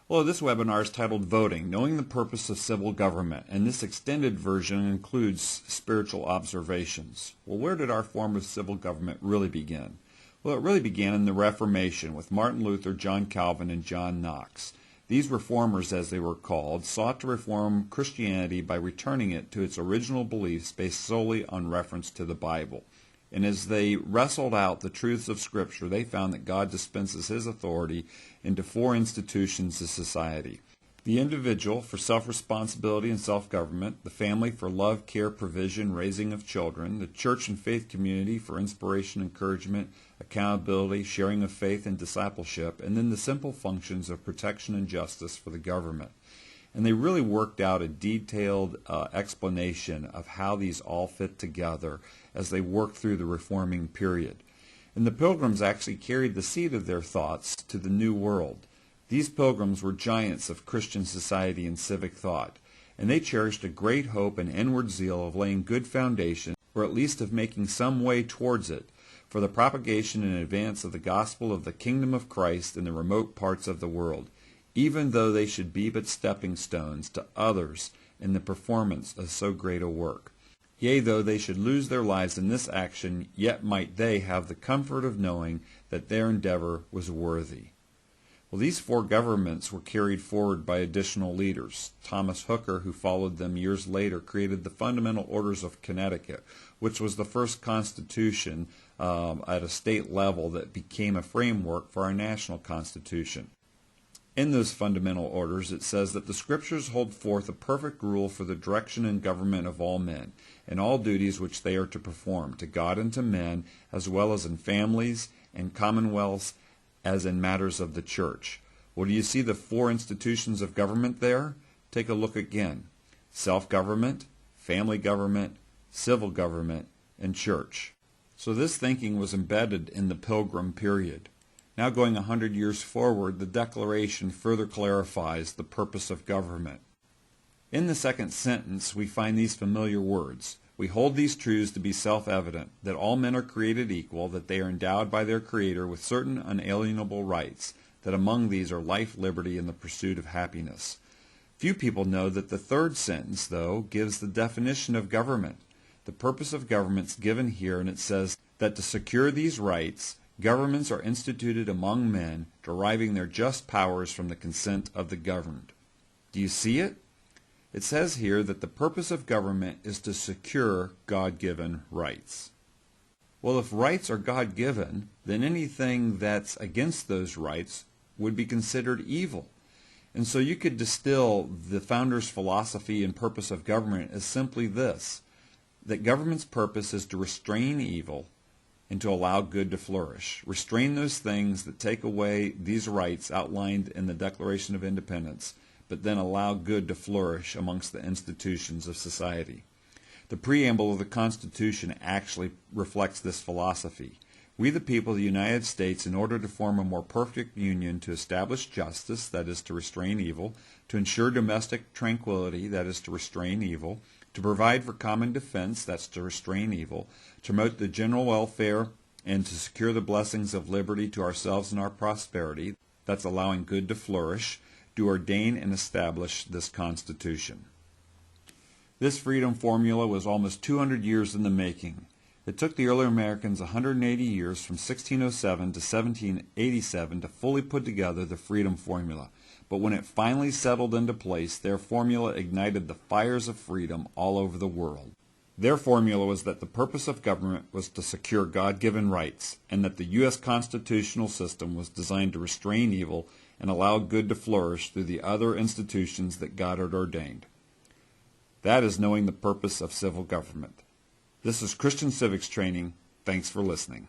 Well, this webinar is titled Voting, Knowing the Purpose of Civil Government, and this extended version includes spiritual observations. Well, where did our form of civil government really begin? Well, it really began in the Reformation with Martin Luther, John Calvin, and John Knox. These reformers, as they were called, sought to reform Christianity by returning it to its original beliefs based solely on reference to the Bible. And as they wrestled out the truths of Scripture, they found that God dispenses His authority into four institutions of society: the individual for self-responsibility and self-government, the family for love, care, provision, raising of children, the church and faith community for inspiration, encouragement, accountability, sharing of faith, and discipleship, and then the simple functions of protection and justice for the government. And they really worked out a detailed explanation of how these all fit together as they worked through the reforming period. And the Pilgrims actually carried the seed of their thoughts to the New World. These Pilgrims were giants of Christian society and civic thought, and they cherished a great hope and inward zeal of laying good foundation, or at least of making some way towards it, for the propagation and advance of the gospel of the kingdom of Christ in the remote parts of the world, even though they should be but stepping stones to others in the performance of so great a work. Yea, though they should lose their lives in this action, yet might they have the comfort of knowing that their endeavor was worthy. Well, these four governments were carried forward by additional leaders. Thomas Hooker, who followed them years later, created the Fundamental Orders of Connecticut, which was the first constitution at a state level that became a framework for our national constitution. In those fundamental orders, it says that the Scriptures hold forth a perfect rule for the direction and government of all men, in all duties which they are to perform, to God and to men, as well as in families and commonwealths, as in matters of the church. Well, do you see the four institutions of government there? Take a look again: self-government, family government, civil government, and church. So this thinking was embedded in the Pilgrim period. Now going 100 years forward, the Declaration further clarifies the purpose of government. In the second sentence, we find these familiar words: "We hold these truths to be self-evident, that all men are created equal, that they are endowed by their Creator with certain unalienable rights, that among these are life, liberty, and the pursuit of happiness." Few people know that the third sentence, though, gives the definition of government. The purpose of government is given here, and it says that to secure these rights, governments are instituted among men, deriving their just powers from the consent of the governed. Do you see it? It says here that the purpose of government is to secure God-given rights. Well, if rights are God-given, then anything that's against those rights would be considered evil. And so you could distill the founders' philosophy and purpose of government as simply this: that government's purpose is to restrain evil and to allow good to flourish. Restrain those things that take away these rights outlined in the Declaration of Independence, but then allow good to flourish amongst the institutions of society. The preamble of the Constitution actually reflects this philosophy. We, the people of the United States, in order to form a more perfect union, to establish justice, that is to restrain evil, to ensure domestic tranquility, that is to restrain evil, to provide for common defense, that's to restrain evil, to promote the general welfare, and to secure the blessings of liberty to ourselves and our prosperity, that's allowing good to flourish, do ordain and establish this Constitution. This freedom formula was almost 200 years in the making. It took the early Americans 180 years, from 1607 to 1787, to fully put together the freedom formula. But when it finally settled into place, their formula ignited the fires of freedom all over the world. Their formula was that the purpose of government was to secure God-given rights, and that the U.S. constitutional system was designed to restrain evil and allow good to flourish through the other institutions that God had ordained. That is knowing the purpose of civil government. This is Christian Civics Training. Thanks for listening.